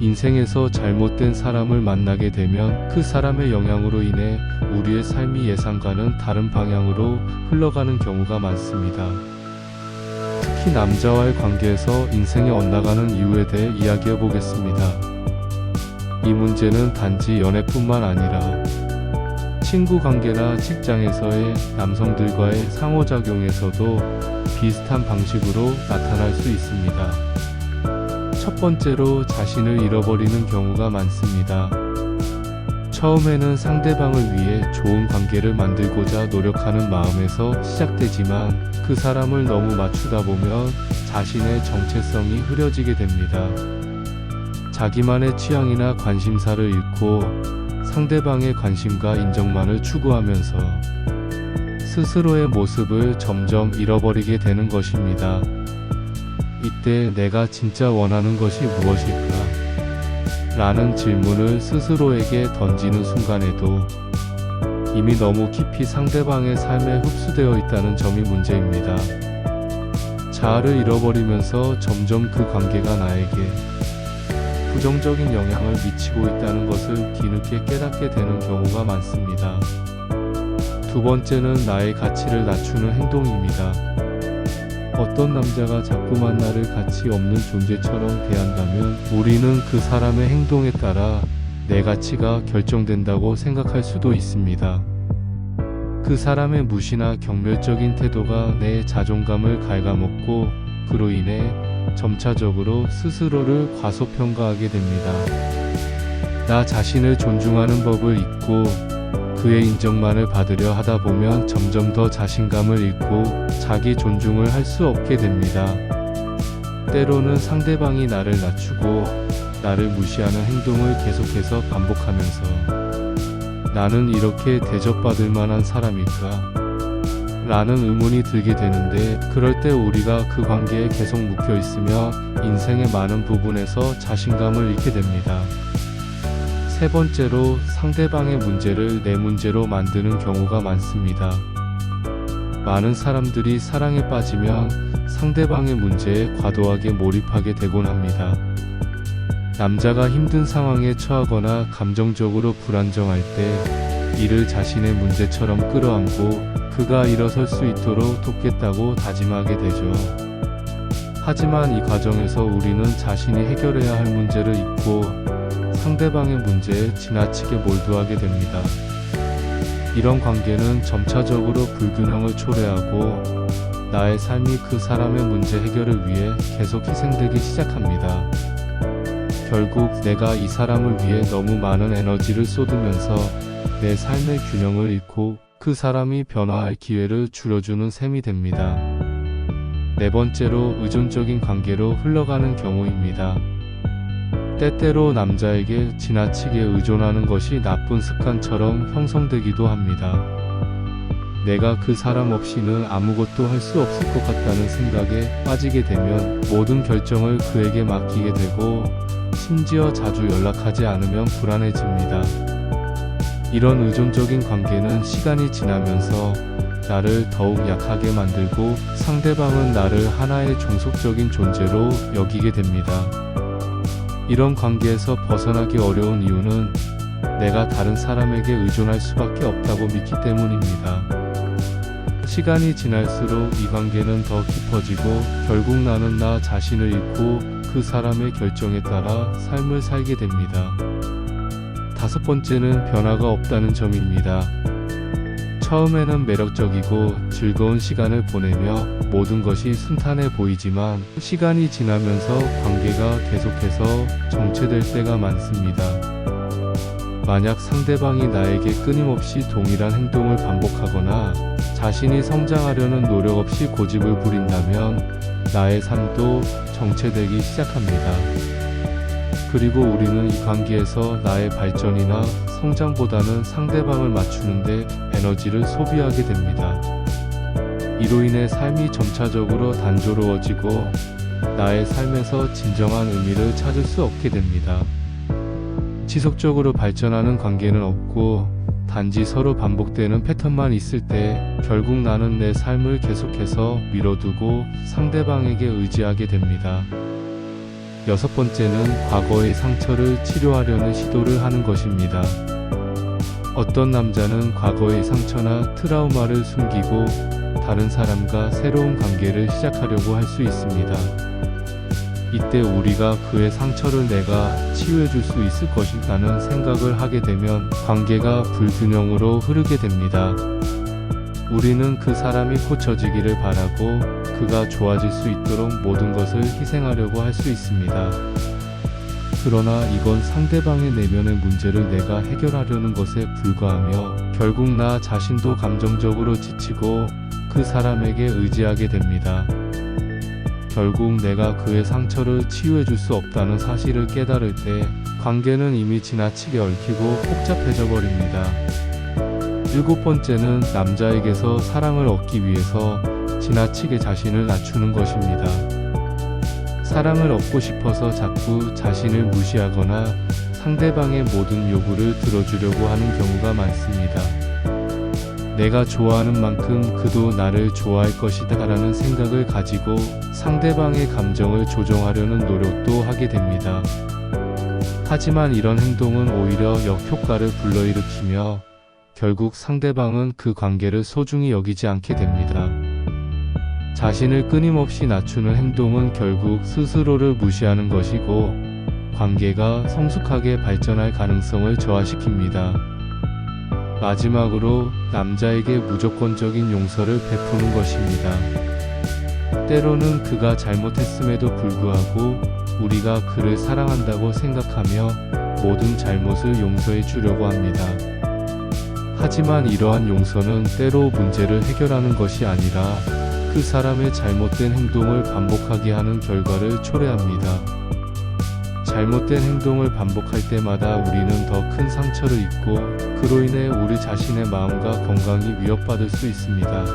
인생에서 잘못된 사람을 만나게 되면 그 사람의 영향으로 인해 우리의 삶이 예상과는 다른 방향으로 흘러가는 경우가 많습니다. 특히 남자와의 관계에서 인생이 엇나가는 이유에 대해 이야기해 보겠습니다. 이 문제는 단지 연애뿐만 아니라 친구 관계나 직장에서의 남성들과의 상호작용에서도 비슷한 방식으로 나타날 수 있습니다. 첫 번째로 자신을 잃어버리는 경우가 많습니다. 처음에는 상대방을 위해 좋은 관계를 만들고자 노력하는 마음에서 시작되지만 그 사람을 너무 맞추다 보면 자신의 정체성이 흐려지게 됩니다. 자기만의 취향이나 관심사를 잃고 상대방의 관심과 인정만을 추구하면서 스스로의 모습을 점점 잃어버리게 되는 것입니다. 이때 내가 진짜 원하는 것이 무엇일까? 라는 질문을 스스로에게 던지는 순간에도 이미 너무 깊이 상대방의 삶에 흡수되어 있다는 점이 문제입니다. 자아를 잃어버리면서 점점 그 관계가 나에게 부정적인 영향을 미치고 있다는 것을 뒤늦게 깨닫게 되는 경우가 많습니다. 두 번째는 나의 가치를 낮추는 행동입니다. 어떤 남자가 자꾸만 나를 가치 없는 존재처럼 대한다면 우리는 그 사람의 행동에 따라 내 가치가 결정된다고 생각할 수도 있습니다. 그 사람의 무시나 경멸적인 태도가 내 자존감을 갉아먹고 그로 인해 점차적으로 스스로를 과소평가하게 됩니다. 나 자신을 존중하는 법을 잊고 그의 인정만을 받으려 하다 보면 점점 더 자신감을 잃고 자기 존중을 할 수 없게 됩니다. 때로는 상대방이 나를 낮추고 나를 무시하는 행동을 계속해서 반복하면서 나는 이렇게 대접받을 만한 사람일까? 라는 의문이 들게 되는데 그럴 때 우리가 그 관계에 계속 묵혀 있으며 인생의 많은 부분에서 자신감을 잃게 됩니다. 세 번째로 상대방의 문제를 내 문제로 만드는 경우가 많습니다. 많은 사람들이 사랑에 빠지면 상대방의 문제에 과도하게 몰입하게 되곤 합니다. 남자가 힘든 상황에 처하거나 감정적으로 불안정할 때 이를 자신의 문제처럼 끌어안고 그가 일어설 수 있도록 돕겠다고 다짐하게 되죠. 하지만 이 과정에서 우리는 자신이 해결해야 할 문제를 잊고 상대방의 문제에 지나치게 몰두하게 됩니다. 이런 관계는 점차적으로 불균형을 초래하고 나의 삶이 그 사람의 문제 해결을 위해 계속 희생되기 시작합니다. 결국 내가 이 사람을 위해 너무 많은 에너지를 쏟으면서 내 삶의 균형을 잃고 그 사람이 변화할 기회를 줄여주는 셈이 됩니다. 네 번째로 의존적인 관계로 흘러가는 경우입니다. 때때로 남자에게 지나치게 의존하는 것이 나쁜 습관처럼 형성되기도 합니다. 내가 그 사람 없이는 아무것도 할 수 없을 것 같다는 생각에 빠지게 되면 모든 결정을 그에게 맡기게 되고 심지어 자주 연락하지 않으면 불안해집니다. 이런 의존적인 관계는 시간이 지나면서 나를 더욱 약하게 만들고 상대방은 나를 하나의 종속적인 존재로 여기게 됩니다. 이런 관계에서 벗어나기 어려운 이유는 내가 다른 사람에게 의존할 수밖에 없다고 믿기 때문입니다. 시간이 지날수록 이 관계는 더 깊어지고 결국 나는 나 자신을 잃고 그 사람의 결정에 따라 삶을 살게 됩니다. 다섯 번째는 변화가 없다는 점입니다. 처음에는 매력적이고 즐거운 시간을 보내며 모든 것이 순탄해 보이지만 시간이 지나면서 관계가 계속해서 정체될 때가 많습니다. 만약 상대방이 나에게 끊임없이 동일한 행동을 반복하거나 자신이 성장하려는 노력 없이 고집을 부린다면 나의 삶도 정체되기 시작합니다. 그리고 우리는 이 관계에서 나의 발전이나 성장보다는 상대방을 맞추는데 에너지를 소비하게 됩니다. 이로 인해 삶이 점차적으로 단조로워지고 나의 삶에서 진정한 의미를 찾을 수 없게 됩니다. 지속적으로 발전하는 관계는 없고 단지 서로 반복되는 패턴만 있을 때 결국 나는 내 삶을 계속해서 밀어두고 상대방에게 의지하게 됩니다. 6번째는 과거의 상처를 치료하려는 시도를 하는 것입니다. 어떤 남자는 과거의 상처나 트라우마를 숨기고 다른 사람과 새로운 관계를 시작하려고 할 수 있습니다. 이때 우리가 그의 상처를 내가 치유해 줄 수 있을 것이라는 생각을 하게 되면 관계가 불균형으로 흐르게 됩니다. 우리는 그 사람이 고쳐지기를 바라고 그가 좋아질 수 있도록 모든 것을 희생하려고 할 수 있습니다. 그러나 이건 상대방의 내면의 문제를 내가 해결하려는 것에 불과하며 결국 나 자신도 감정적으로 지치고 그 사람에게 의지하게 됩니다. 결국 내가 그의 상처를 치유해 줄 수 없다는 사실을 깨달을 때 관계는 이미 지나치게 얽히고 복잡해져 버립니다. 7번째는 남자에게서 사랑을 얻기 위해서 지나치게 자신을 낮추는 것입니다. 사랑을 얻고 싶어서 자꾸 자신을 무시하거나 상대방의 모든 요구를 들어주려고 하는 경우가 많습니다. 내가 좋아하는 만큼 그도 나를 좋아할 것이다 라는 생각을 가지고 상대방의 감정을 조정하려는 노력도 하게 됩니다. 하지만 이런 행동은 오히려 역효과를 불러일으키며 결국 상대방은 그 관계를 소중히 여기지 않게 됩니다. 자신을 끊임없이 낮추는 행동은 결국 스스로를 무시하는 것이고 관계가 성숙하게 발전할 가능성을 저하시킵니다. 마지막으로 남자에게 무조건적인 용서를 베푸는 것입니다. 때로는 그가 잘못했음에도 불구하고 우리가 그를 사랑한다고 생각하며 모든 잘못을 용서해 주려고 합니다. 하지만 이러한 용서는 때로 문제를 해결하는 것이 아니라 그 사람의 잘못된 행동을 반복하게 하는 결과를 초래합니다. 잘못된 행동을 반복할 때마다 우리는 더 큰 상처를 입고 그로 인해 우리 자신의 마음과 건강이 위협받을 수 있습니다.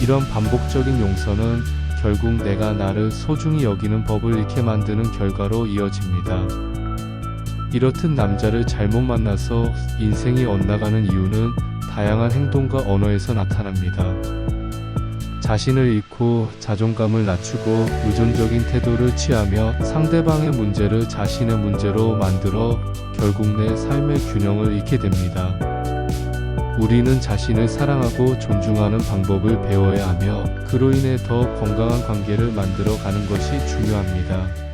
이런 반복적인 용서는 결국 내가 나를 소중히 여기는 법을 잃게 만드는 결과로 이어집니다. 이렇듯 남자를 잘못 만나서 인생이 엇나가는 이유는 다양한 행동과 언어에서 나타납니다. 자신을 잃고 자존감을 낮추고 의존적인 태도를 취하며 상대방의 문제를 자신의 문제로 만들어 결국 내 삶의 균형을 잃게 됩니다. 우리는 자신을 사랑하고 존중하는 방법을 배워야 하며 그로 인해 더 건강한 관계를 만들어 가는 것이 중요합니다.